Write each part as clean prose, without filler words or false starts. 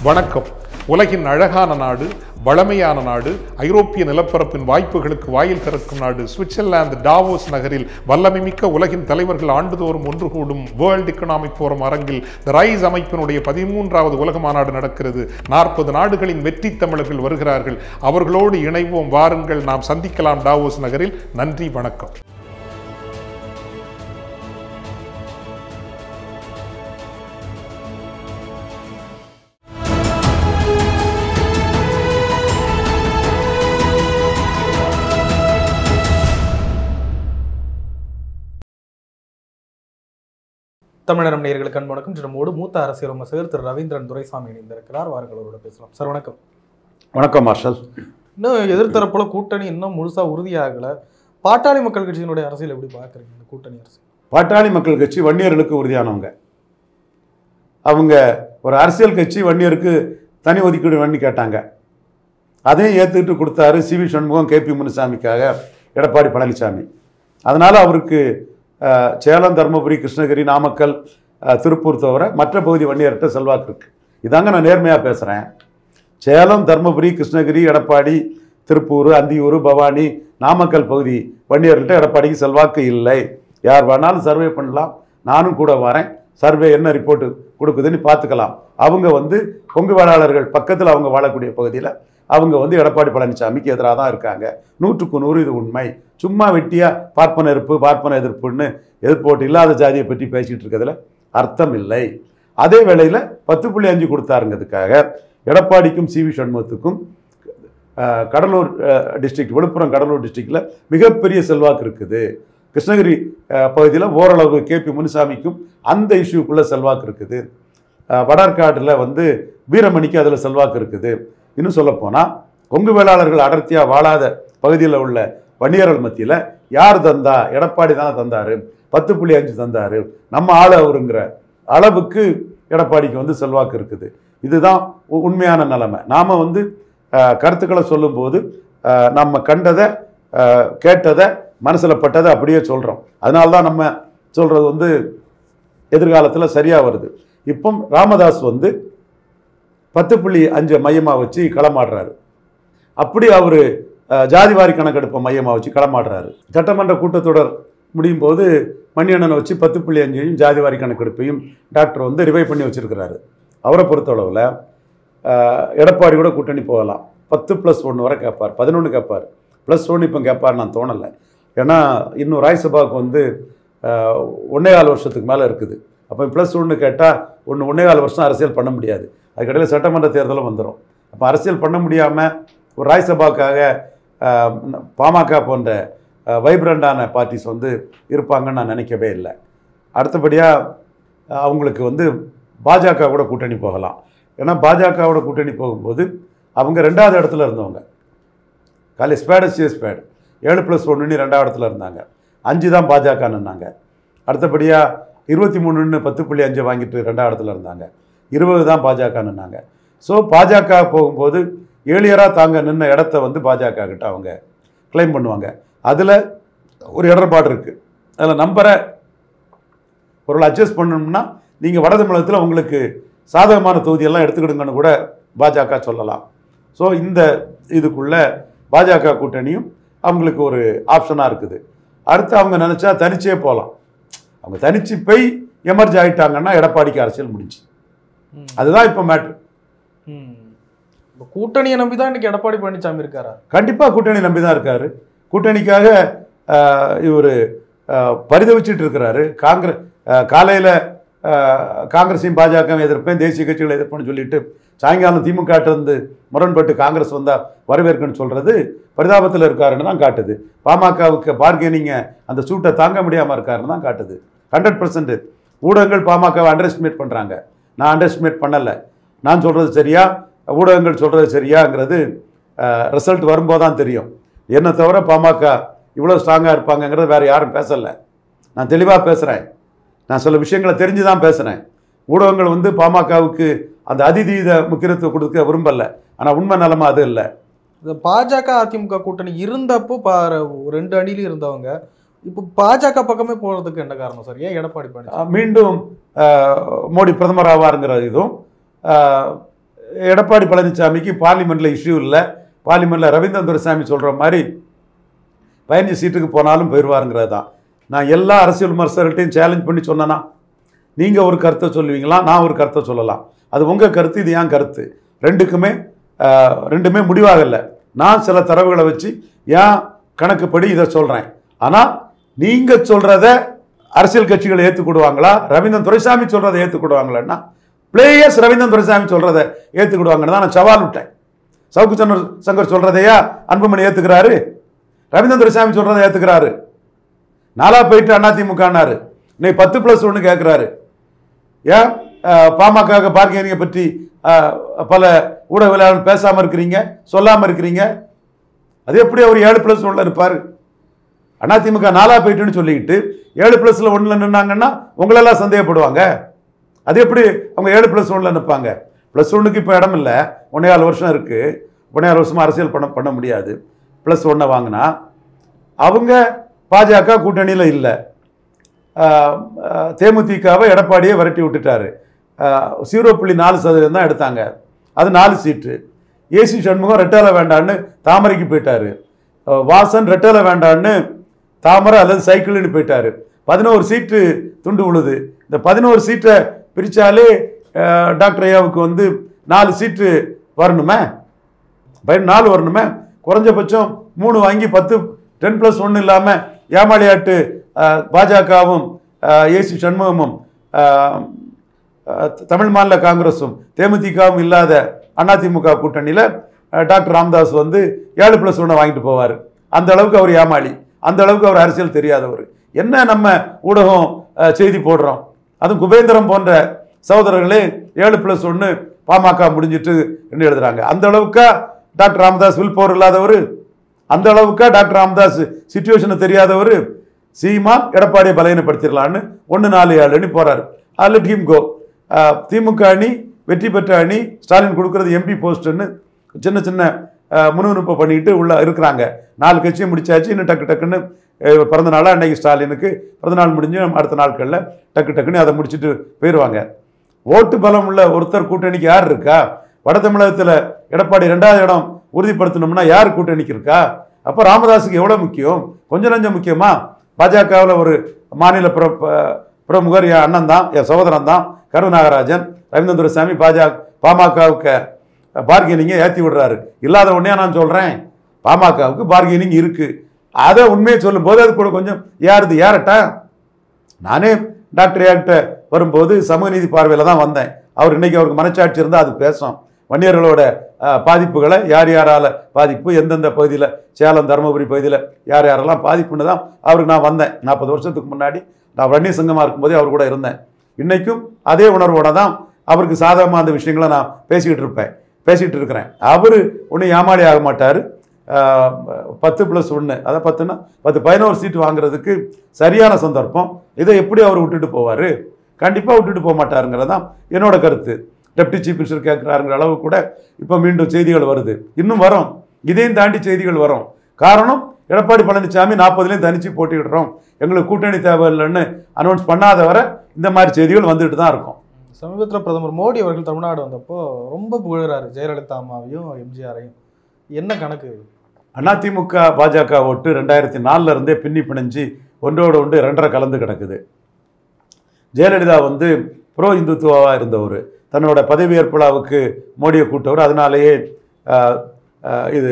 வணக்கம். உலகின் அழகான நாடு, வளமையான நாடு, ஐரோப்பிய நிலப்பரப்பின் வாய்ப்புகளுக்கு வாயில் திறக்கும் நாடு சுவிட்சர்லாந்து டாவோஸ் நகரில் வல்லமைமிக்க உலகின் தலைவர்கள் ஆண்டுதோறும் ஒன்று கூடும் வேர்ல்ட் எக்கனாமிக் ஃபோரம் அரங்கில் தி ரைஸ் அமைப்பினுடைய 13வது உலக மாநாடு நடக்கிறது. 40 நாடுகளின் வெற்றி தமிழர்கள் வருகிறார்கள். அவர்களோடு இணைவோம், வாருங்கள், நாம் சந்திக்கலாம் டாவோஸ் நகரில். நன்றி, வணக்கம். தமிழகம் நேயர்களுக்கு அன்பு வணக்கம். நம்மோடு மூத்த அரசியல் விமர்சகர் திரு ரவீந்திரன் துரைசாமி இணைந்திருக்கிறார். வாருங்கள், அவரோட பேசலாம். சார் வணக்கம். வணக்கம் மார்ஷல். இன்னும் எதிர்த்தரப்புல கூட்டணி இன்னும் முழுசா உறுதியாகல. பாட்டாளி மக்கள் கட்சியினுடைய அரசியல் எப்படி பார்க்குறீங்க? இந்த கூட்டணி அரசியல். பாட்டாளி மக்கள் கட்சி வன்னியர்களுக்கு உறுதியானவங்க. அவங்க ஒரு அரசியல் கட்சி வன்னியருக்கு தனி ஒதுக்கீடு பண்ணி கேட்டாங்க. அதையும் ஏற்றுக்கிட்டு கொடுத்தாரு சி.வி. சண்முகம், கே.பி. முனுசாமிக்காக எடப்பாடி பழனிசாமி. அதனால் அவருக்கு சேலம், தருமபுரி, கிருஷ்ணகிரி, நாமக்கல், திருப்பூர் தவிர மற்ற பகுதி வன்னியர்கிட்ட செல்வாக்கு இருக்குது. இதாங்க நான் நேர்மையாக பேசுகிறேன். சேலம், தருமபுரி, கிருஷ்ணகிரி, எடப்பாடி, திருப்பூர், அந்தியூர், பவானி, நாமக்கல் பகுதி வன்னியர்கள்ட்ட எடப்பாடிக்கு செல்வாக்கு இல்லை. யார் வேணாலும் சர்வே பண்ணலாம், நானும் கூட வரேன். சர்வே என்ன ரிப்போர்ட்டு கொடுக்குதுன்னு பார்த்துக்கலாம். அவங்க கொங்கு வேளாளர்கள் பக்கத்தில் அவங்க வாழக்கூடிய பகுதியில் அவங்க எடப்பாடி பழனிசாமிக்கு எதிராக தான் இருக்காங்க. 100க்கு 100 இது உண்மை. சும்மா வெட்டியாக பார்ப்பன எதிர்ப்பு, பார்ப்பன எதிர்ப்புன்னு எதிர்ப்போட்டு இல்லாத ஜாதியை பற்றி பேசிகிட்டு இருக்கிறதுல அர்த்தம் இல்லை. அதே வேளையில் 10.5 கொடுத்தாருங்கிறதுக்காக எடப்பாடிக்கும் சி.வி. சண்முகத்துக்கும் கடலூர் டிஸ்ட்ரிக்ட், விழுப்புரம் கடலூர் டிஸ்ட்ரிக்டில் மிகப்பெரிய செல்வாக்கு இருக்குது. கிருஷ்ணகிரி பகுதியில் ஓரளவு கே.பி. முனுசாமிக்கும் அந்த இஷ்யூக்குள்ளே செல்வாக்கு இருக்குது. வடார்காடில் வீரமணிக்கு அதில் செல்வாக்கு இருக்குது. இன்னும் சொல்லப்போனால் கொங்கு வேளாளர்கள் அடர்த்தியாக வாழாத பகுதியில் உள்ள வன்னியர்கள் மத்தியில் யார் தந்தா? எடப்பாடி தானே தந்தார். 10.5 தந்தார். நம்ம ஆள் அவருங்கிற அளவுக்கு எடப்பாடிக்கு செல்வாக்கு இருக்குது. இதுதான் உண்மையான நிலைமை. நாம் கருத்துக்களை சொல்லும்போது நம்ம கண்டதை, கேட்டதை, மனசில் பட்டதை அப்படியே சொல்கிறோம். அதனால தான் நம்ம சொல்கிறது எதிர்காலத்தில் சரியாக வருது. இப்போ ராமதாஸ் 10.5 மையமாக வச்சு களமாடுறாரு. அப்படி அவர் ஜாதிவாரி கணக்கெடுப்பை மையமாக வச்சு களமாடுறாரு. சட்டமன்ற கூட்டத்தொடர் முடியும் போது மணியண்ணனை வச்சு 10.5ஐயும் ஜாதிவாரி கணக்கெடுப்பையும் டாக்டர் ரிவைவ் பண்ணி வச்சுருக்கிறாரு. அவரை பொறுத்தளவில் எடப்பாடி கூட கூட்டணி போகலாம். 10+1 வரை கேட்பார், 11 கேட்பார். +1 இப்போ கேட்பார் நான் தோணலை. ஏன்னா இன்னும் ராஜ்யசபாவுக்கு 1.25 வருஷத்துக்கு மேலே இருக்குது. அப்போ +1 கேட்டால் 1.25 வருஷம் அரசியல் பண்ண முடியாது. அதுக்கடையில் சட்டமன்ற தேர்தலும் வந்துடும். அப்போ அரசியல் பண்ண முடியாமல் ஒரு ராஜ்யசபாவுக்காக பாமக போன்ற வைப்ரண்டான பார்ட்டிஸ் இருப்பாங்கன்னு நான் நினைக்கவே இல்லை. அடுத்தபடியாக அவங்களுக்கு பாஜக கூட கூட்டணி போகலாம். ஏன்னா பாஜகவோட கூட்டணி போகும்போது அவங்க 2வது இடத்துல இருந்தவங்க. காலை ஸ்பேடு ஸ்பேடு 7+1 2வது இடத்துல இருந்தாங்க. 5 தான் பாஜகன்னாங்க. அடுத்தபடியாக 23 10.5 வாங்கிட்டு 2வது இடத்துல இருந்தாங்க. 20 தான் பாஜகன்னாங்க. ஸோ பாஜக போகும்போது ஏழியராக தாங்க நின்ன இடத்த பாஜக கிட்ட அவங்க கிளைம் பண்ணுவாங்க. அதில் ஒரு இடர்பாடு இருக்குது. அதில் நம்பரை ஒரு அட்ஜஸ்ட் பண்ணணும்னா நீங்கள் வட தமிழகத்தில் உங்களுக்கு சாதகமான தொகுதியெல்லாம் எடுத்துக்கிடுங்கன்னு கூட பாஜக சொல்லலாம். ஸோ இந்த இதுக்குள்ளே பாஜக கூட்டணியும் அவங்களுக்கு ஒரு ஆப்ஷனாக இருக்குது. அடுத்து அவங்க நினச்சா தனிச்சே போகலாம். அவங்க தனிச்சு போய் எமர்ஜ் ஆகிட்டாங்கன்னா எடப்பாடிக்கு அரசியல் முடிஞ்சு. அதுதான் இப்போ மேட்ரு. கூட்டணியை நம்பி தான் இன்னைக்கு எடப்பாடி பழனிசாமி இருக்காரா? கண்டிப்பாக கூட்டணி நம்பி தான் இருக்காரு. கூட்டணிக்காக இவர் பரிதவிச்சிட்டு இருக்கிறாரு. காலையில் காங்கிரஸையும் பாஜக எதிர்ப்பேன், தேசிய கட்சிகளை எதிர்ப்பேன்னு சொல்லிட்டு சாயங்காலம் திமுக முரண்பட்டு காங்கிரஸ் வந்தால் வரவேற்கன்னு சொல்கிறது பரிதாபத்தில் இருக்காருன்னு தான் காட்டுது. பாமகவுக்கு பார்கெனிங்கை அந்த சூட்டை தாங்க முடியாமல் இருக்காருன்னு தான் காட்டுது. 100% ஊடகங்கள் பாமகவை அண்டர் எஸ்டிமேட் பண்ணுறாங்க. நான் அண்டர் எஸ்டிமேட் பண்ணலை. நான் சொல்கிறது சரியா, ஊடகங்கள் சொல்கிறது சரியாங்கிறது ரிசல்ட் வரும்போது தான் தெரியும். என்னை தவிர பாமக இவ்வளோ ஸ்ட்ராங்காக இருப்பாங்கங்கிறது வேறு யாரும் பேசலை. நான் தெளிவாக பேசுகிறேன். நான் சில விஷயங்களை தெரிஞ்சு தான் பேசுகிறேன். ஊடகங்கள் பாமகவுக்கு அந்த அதிதீத முக்கியத்துவம் கொடுக்க விரும்பலை. ஆனால் உண்மை நிலைமை அது இல்லை. பாஜக அதிமுக கூட்டணி இருந்தப்போ 2 அணியிலும் இருந்தவங்க இப்போ பாஜக பக்கமே போகிறதுக்கு என்ன காரணம் சார்? ஏன் எடப்பாடி பழனிசாமி மீண்டும் மோடி பிரதமர் ஆவாருங்கிற இதுவும் எடப்பாடி பழனிசாமிக்கு பார்லிமெண்ட்டில் இஷ்யூ இல்லை, பார்லிமெண்ட்டில் ரவீந்திரன் துரைசாமி சொல்கிற மாதிரி 15 சீட்டுக்கு போனாலும் போயிடுவாருங்கிறது தான். நான் எல்லா அரசியல் விமர்சகர்கள்ட்டையும் சேலஞ்ச் பண்ணி சொன்னேன்னா, நீங்கள் ஒரு கருத்தை சொல்லுவீங்களா, நான் ஒரு கருத்தை சொல்லலாம், அது உங்கள் கருத்து, இது என் கருத்து, ரெண்டுமே முடிவாகலை. நான் சில தரவுகளை வச்சு ஏன் கணக்குப்படி இதை சொல்கிறேன். ஆனால் நீங்கள் சொல்கிறத அரசியல் கட்சிகளை ஏற்றுக்கிடுவாங்களா, ரவீந்திரன் துரைசாமி சொல்கிறத ஏற்றுக்கிடுவாங்களா, பிளேயர்ஸ் ரவீந்திரன் துரைசாமி சொல்கிறத ஏற்றுக்கிடுவாங்கன்னு தான் நான் சவால் விட்டேன். சவுக்கு சங்கர் சொல்கிறதையா அன்புமணி ஏற்றுக்கிறாரு, ரவீந்திரன் துரைசாமி சொல்கிறத ஏற்றுக்கிறாரு. நாளா போயிட்டு அதிமுகனாரு, இன்னைக்கு 10+1 கேட்குறாரு. ஏன் பாமக பார்கெனிங்கை பற்றி பல ஊடகவியலாளர்கள் பேசாமல் இருக்கிறீங்க, சொல்லாமல் இருக்கிறீங்க? அது எப்படி அவர் 7+1 இருப்பார்? அதிமுக நாளா போயிட்டுன்னு சொல்லிக்கிட்டு 7+1 நின்னாங்கன்னா உங்களெல்லாம் சந்தேகப்படுவாங்க. அது எப்படி அவங்க 7+1 நிற்பாங்க? +1க்கு இப்போ இடம் இல்லை, 1.25 வருஷம் இருக்குது, 1.25 வருஷமாக அரசியல் பண்ண முடியாது. +1 வாங்கினா அவங்க பாஜக கூட்டணியில் இல்லை, தேமுதிகவை எடப்பாடியை விரட்டி விட்டுட்டாரு. 0.4% தான் எடுத்தாங்க, அது 4 சீட்டு. ஏசி சண்முகம் ரெட்டலை வேண்டான்னு தாமரைக்கு போயிட்டாரு, வாசன் ரெட்டலை வேண்டான்னு தாமரை அல்லது சைக்கிள்னு போயிட்டாரு. 11 சீட்டு துண்டு விழுது. இந்த 11 சீட்டை பிரித்தாலே டாக்டர் ஐயாவுக்கு 4 சீட்டு வரணுமே, 4 வரணுமே. குறைஞ்சபட்சம் 3 வாங்கி 10+1 இல்லாமல் ஏமாளியாட்டு பாஜகவும் ஏசி சண்முகமும் தமிழ் மாநில காங்கிரஸும் தேமுதிகவும் இல்லாத அதிமுக கூட்டணியில் டாக்டர் ராமதாஸ் 7+1 வாங்கிட்டு போவார். அந்த அளவுக்கு அவர் ஏமாளி, அந்த அளவுக்கு அவர் அரசியல் தெரியாதவர். என்ன நம்ம ஊடகம் செய்தி போடுறோம், அதுவும் குபேந்திரம் போன்ற சகோதரர்களே 7+1 பாமக முடிஞ்சிட்டு என்று எழுதுறாங்க. அந்த அளவுக்கா டாக்டர் ராமதாஸ் வில் பவர் இல்லாதவர்? அந்த அளவுக்கா டாக்டர் ராமதாஸ் சிச்சுவேஷனை தெரியாதவர்? சீமான் எடப்பாடியை பலகீனப்படுத்திடலான்னு 1-4-7 போறாரு. அதில் டீம் கோ. திமுக அணி வெற்றி பெற்ற அணி, ஸ்டாலின் கொடுக்கறது எம்பி போஸ்ட்னு சின்ன சின்ன முன்னுரிமை பண்ணிட்டு உள்ள இருக்கிறாங்க. 4 கட்சியை முடிச்சாச்சு. இன்னும் டக்குன்னு பிறந்த நாளாக அன்னைக்கு ஸ்டாலினுக்கு பிறந்தநாள் முடிஞ்சு அடுத்த நாட்களில் டக்குன்னு அதை முடிச்சுட்டு போயிடுவாங்க. ஓட்டு பலம் உள்ள ஒருத்தர் கூட்டணிக்கு யார் இருக்கா? வட தமிழகத்தில் எடப்பாடி 2வது இடம் உறுதிப்படுத்தணும்னா யார் கூட்டணிக்கு இருக்கா? அப்போ ராமதாஸுக்கு எவ்வளோ முக்கியம்? கொஞ்சம் நஞ்சம் முக்கியமா? பாஜகவில் ஒரு மாநில பிரமுகர் என் அண்ணன் தான், என் சகோதரன் தான், கருநாகராஜன். ரவீந்திரன் துரைசாமி பாமகவுக்கு பார்கெனிங்கை ஏற்றி விடுறாரு. இல்லாத உடனே நான் சொல்கிறேன், பாமகவுக்கு பார்கெனிங் இருக்குது. அதை உண்மையை சொல்லும் போது அது கூட கொஞ்சம் ஏறட்டா. நானே டாக்டர் ஏகிட்ட வரும்போது சமூக நீதி பார்வையில் தான் வந்தேன். அவர் இன்னைக்கு அவருக்கு மனச்சாட்சி இருந்தால் அது பேசும். வன்னியர்களோட பாதிப்புகளை யாரால பாதிப்பு, எந்தெந்த பகுதியில், சேலம் தருமபுரி பகுதியில் யாரெல்லாம் பாதிப்புன்னு தான் அவருக்கு நான் வந்தேன். 40 வருஷத்துக்கு முன்னாடி நான் வன்னிய சங்கமாக இருக்கும்போதே அவர் கூட இருந்தேன். இன்றைக்கும் அதே உணர்வோடு தான் அவருக்கு சாதகமாக அந்த விஷயங்களை நான் பேசிகிட்டு இருக்கிறேன். அவர் ஒன்றும் ஏமாளி ஆக மாட்டார். 10+1, அதாவது 10னா 11 சீட்டு வாங்குறதுக்கு சரியான சந்தர்ப்பம். இதை எப்படி அவர் விட்டுட்டு போவார்? கண்டிப்பாக விட்டுட்டு போக மாட்டாருங்கிறது தான் என்னோட கருத்து. டெப்டி சீஃப் மினிஸ்டர் கேட்குறாருங்கிற அளவு கூட இப்போ மீண்டும் செய்திகள் வருது. இன்னும் வரும், இதையும் தாண்டி செய்திகள் வரும். காரணம், எடப்பாடி பழனிசாமி 40லையும் தனிச்சு போட்டிவிடுறோம், எங்களுக்கு கூட்டணி தேவையில்லைன்னு அனௌன்ஸ் பண்ணாத வரை இந்த மாதிரி செய்திகள் வந்துட்டு தான் இருக்கும். சமீபத்தில் பிரதமர் மோடி அவர்கள் தமிழ்நாடு வந்தப்போ ரொம்ப புகழறாரு ஜெயலலிதா அம்மாவையும் எம்ஜிஆரையும். என்ன கணக்கு? அதிமுக பாஜக ஓட்டு 2004 இருந்தே பின்னி பிணைஞ்சு ஒன்றோடு ஒன்று 2.5 கலந்து கிடக்குது. ஜெயலலிதா ப்ரோ இந்துத்துவாக இருந்தவர், தன்னோட பதவியேற்பு விழாவுக்கு மோடியை கூட்டவர். அதனாலேயே இது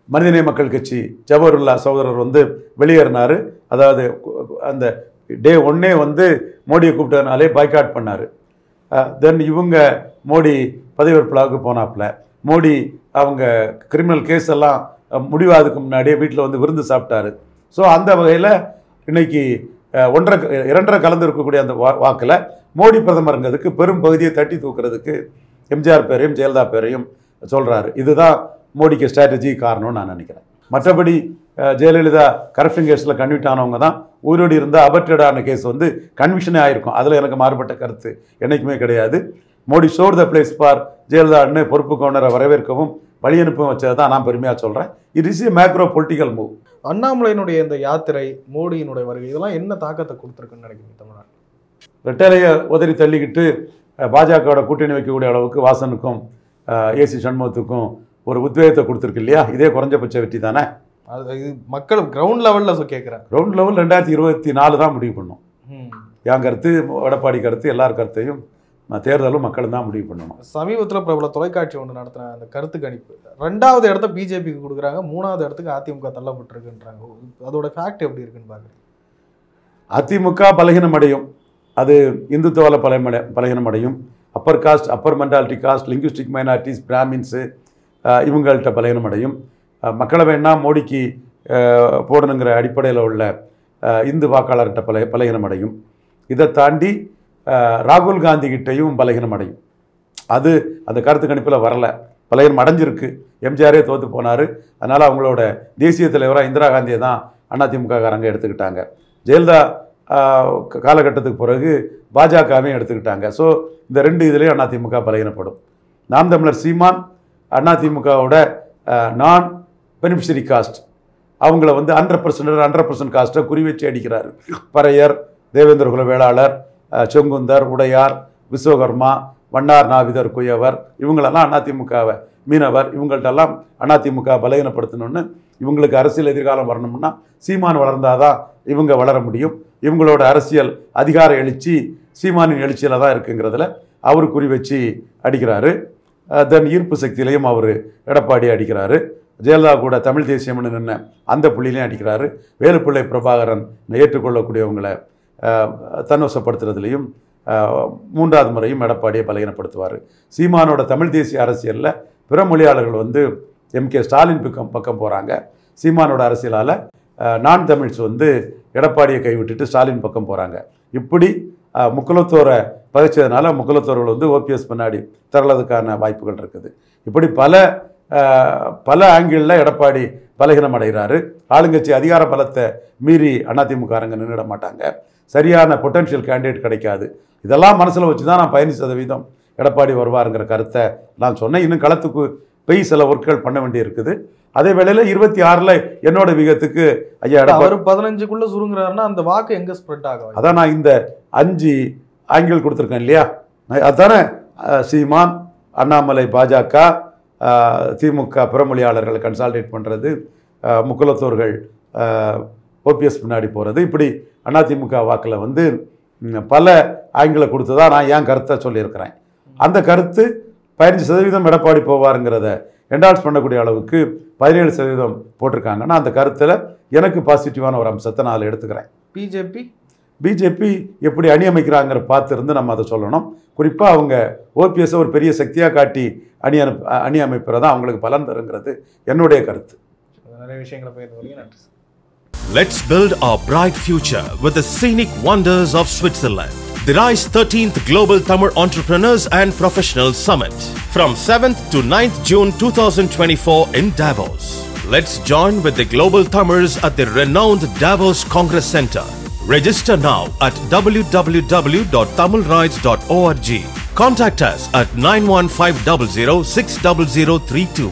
மனிதநேய மக்கள் கட்சி ஜவஹர்லா சகோதரர் வெளியேறினார். அதாவது அந்த டே 1 மோடியை கூப்பிட்டதுனாலே பாய்காட் பண்ணார். தென் இவங்க மோடி பதவியேற்பு விழாவுக்கு போனாப்புல. மோடி அவங்க கிரிமினல் கேஸ் எல்லாம் முடிவாதுக்கு முன்னாடியே வீட்டில் விருந்து சாப்பிட்டாரு. ஸோ அந்த வகையில் இன்னைக்கு 2.5 கலந்து இருக்கக்கூடிய அந்த வாக்கில் மோடி பிரதமருங்கிறதுக்கு பெரும் பகுதியை தட்டி தூக்குறதுக்கு எம்ஜிஆர் பேரையும் ஜெயலலிதா பேரையும் சொல்கிறாரு. இதுதான் மோடிக்கு ஸ்ட்ராட்டஜி காரணம்னு நான் நினைக்கிறேன். மற்றபடி ஜெயலலிதா கரப்ஷன் கேஸில் கன்விக்ட் ஆனவங்க தான் உயிரோடு இருந்தால் அபர்டடான கேஸ் கன்விக்ஷனே ஆகிருக்கும். அதில் எனக்கு மாறுபட்ட கருத்து என்றைக்குமே கிடையாது. Modi sure the place for ஜெயலலிதான்னு பொறுப்பு கவுண்டரை வரவேற்கவும் வழி அனுப்பவும் வச்சதை தான் நான் பெருமையாக சொல்கிறேன். It is a macro political move. அண்ணாமலையினுடைய இந்த யாத்திரை, மோடியினுடைய வருகை, இதெல்லாம் என்ன தாக்கத்தை கொடுத்துருக்குன்னு நினைக்கிறீங்க தமிழ்நாடு? ரெட்டலையை உதறி தள்ளிக்கிட்டு பாஜகவோட கூட்டணி வைக்கக்கூடிய அளவுக்கு வாசனுக்கும் ஏசி சண்முகத்துக்கும் ஒரு உத்வேகத்தை கொடுத்துருக்கு இல்லையா? இதே குறைஞ்சபட்ச வெற்றி தானே. அது இது மக்கள் கிரவுண்ட் லெவலில் கேட்குறேன். கிரவுண்ட் லெவல் 2024 தான் முடிவு பண்ணும். என் கருத்து, எடப்பாடி கருத்து, எல்லார் கருத்தையும் தேர்தலும் மக்களும் தான் முடிவு பண்ணணும். சமீபத்தில் பிரபல தொலைக்காட்சி ஒன்று நடத்தின அந்த கருத்து கணிப்பு 2வது இடத்த பிஜேபிக்கு கொடுக்குறாங்க, 3வது இடத்துக்கு அதிமுக தள்ளப்பட்டிருக்குன்றாங்க. அதோட ஃபேக்ட் எப்படி இருக்குன்னு பார்க்குறேன். அதிமுக பலகீனம் அடையும், அது இந்துத்துவால பலகீனம் அடையும். Upper caste, Appar mentality cost, linguistic minorities, பிராமின்ஸு இவங்கள்ட்ட பலகீனம் அடையும். மக்களவைன்னா மோடிக்கு போடணுங்கிற அடிப்படையில் உள்ள இந்து வாக்காளர்கிட்ட பலகீனம் அடையும். இதை தாண்டி ராகுல் காந்தி கிட்டையும் பலகீனம் அடையும். அது அந்த கருத்து கணிப்பில் வரலை, பலகீனம் அடைஞ்சிருக்கு. எம்ஜிஆரே தோற்று போனார். அதனால் அவங்களோட தேசிய தலைவராக இந்திரா காந்தியை தான் அதிமுககாரங்க எடுத்துக்கிட்டாங்க. ஜெயலலிதா காலகட்டத்துக்கு பிறகு பாஜகவையும் எடுத்துக்கிட்டாங்க. ஸோ இந்த 2 இதுலேயும் அதிமுக பலகீனப்படும். நாம் தமிழர் சீமான் அதிமுகவோட நான் பெனிஃபிஷரி காஸ்ட், அவங்கள 100% காஸ்ட்டை குறி வச்சு அடிக்கிறாரு. பறையர், தேவேந்திர குல வேளாளர், செங்குந்தர், உடையார், விஸ்வகர்மா, வண்ணார், நாவிதர், குயவர், இவங்களெல்லாம் அதிமுகவை, மீனவர், இவங்கள்ட்டெல்லாம் அதிமுக பலகீனப்படுத்தணும்னு, இவங்களுக்கு அரசியல் எதிர்காலம் வரணும்னா சீமான் வளர்ந்தாதான் இவங்க வளர முடியும். இவங்களோட அரசியல் அதிகார எழுச்சி சீமானின் எழுச்சியில் தான் இருக்குங்கிறதுல அவர் குறி வச்சு அடிக்கிறாரு. தென் ஈர்ப்பு சக்தியிலையும் அவர் எடப்பாடி அடிக்கிறாரு. ஜெயலலிதா கூட தமிழ் தேசியம்னு நின்ன அந்த புள்ளியிலையும் அடிக்கிறாரு. வேலுப்பிள்ளை பிரபாகரன் ஏற்றுக்கொள்ளக்கூடியவங்களை தன்வசப்படுத்துறதுலையும் 3வது முறையும் எடப்பாடியை பலகீனப்படுத்துவார். சீமானோட தமிழ் தேசிய அரசியலில் பிற மொழியாளர்கள் MK ஸ்டாலின் பக்கம் போகிறாங்க. சீமானோட அரசியலால் நான் தமிழ்ஸ் எடப்பாடியை கைவிட்டுட்டு ஸ்டாலின் பக்கம் போகிறாங்க. இப்படி முக்குலத்தோரை பகைச்சதுனால முக்குலத்தோர்கள் ஓபிஎஸ் பின்னாடி தரளதுக்கான வாய்ப்புகள் இருக்குது. இப்படி பல ஆங்கிளில் எடப்பாடி பலகீனம் அடைகிறாரு. ஆளுங்கட்சி அதிகார பலத்தை மீறி அதிமுககாரங்க நின்றுட மாட்டாங்க. சரியான பொட்டன்ஷியல் கேண்டிடேட் கிடைக்காது. இதெல்லாம் மனசில் வச்சு தான் நான் 15% எடப்பாடி வருவாருங்கிற கருத்தை நான் சொன்னேன். இன்னும் களத்துக்கு போய் சில ஒர்க்குகள் பண்ண வேண்டி இருக்குது. அதே வேளையில் 26 என்னோட விகத்துக்கு ஐயா எடப்பாடி 15க்குள்ள சுருங்குறாருன்னா அந்த வாக்கு எங்கே ஸ்ப்ரெட் ஆகும்? அதான் நான் இந்த 5 ஆங்கிள் கொடுத்துருக்கேன் இல்லையா? அதுதானே சீமான், அண்ணாமலை, பாஜக, திமுக பிறமொழியாளர்களை கன்சால்டேட் பண்ணுறது, முக்குலத்தோர்கள் ஓபிஎஸ் பின்னாடி போகிறது. இப்படி அதிமுக வாக்கில் பல ஆங்கிளை கொடுத்து தான் நான் என் கருத்தை சொல்லியிருக்கிறேன். அந்த கருத்து 15% எடப்பாடி போவாருங்கிறத என்டால்ஸ் பண்ணக்கூடிய அளவுக்கு 17% போட்டிருக்காங்கன்னா அந்த கருத்தில் எனக்கு பாசிட்டிவான ஒரு அம்சத்தை நான் எடுத்துக்கிறேன். பிஜேபி எப்படி அணி அமைக்கிறாங்கிற பார்த்துருந்து நம்ம அதை சொல்லணும். குறிப்பாக அவங்க ஓபிஎஸ் ஒரு பெரிய சக்தியாக காட்டி அணி அமைப்புறதா அவங்களுக்கு பலன் தருங்கிறது என்னுடைய கருத்து. நிறைய விஷயங்களை பகிர்ந்து நன்றி. Let's build our bright future with the scenic wonders of Switzerland. The RISE 13th Global Tamil Entrepreneurs and Professionals Summit from 7th to 9th June 2024 in Davos. Let's join with the global Tamils at the renowned Davos Congress Center. Register now at www.tamilrides.org. Contact us at 91500 60032.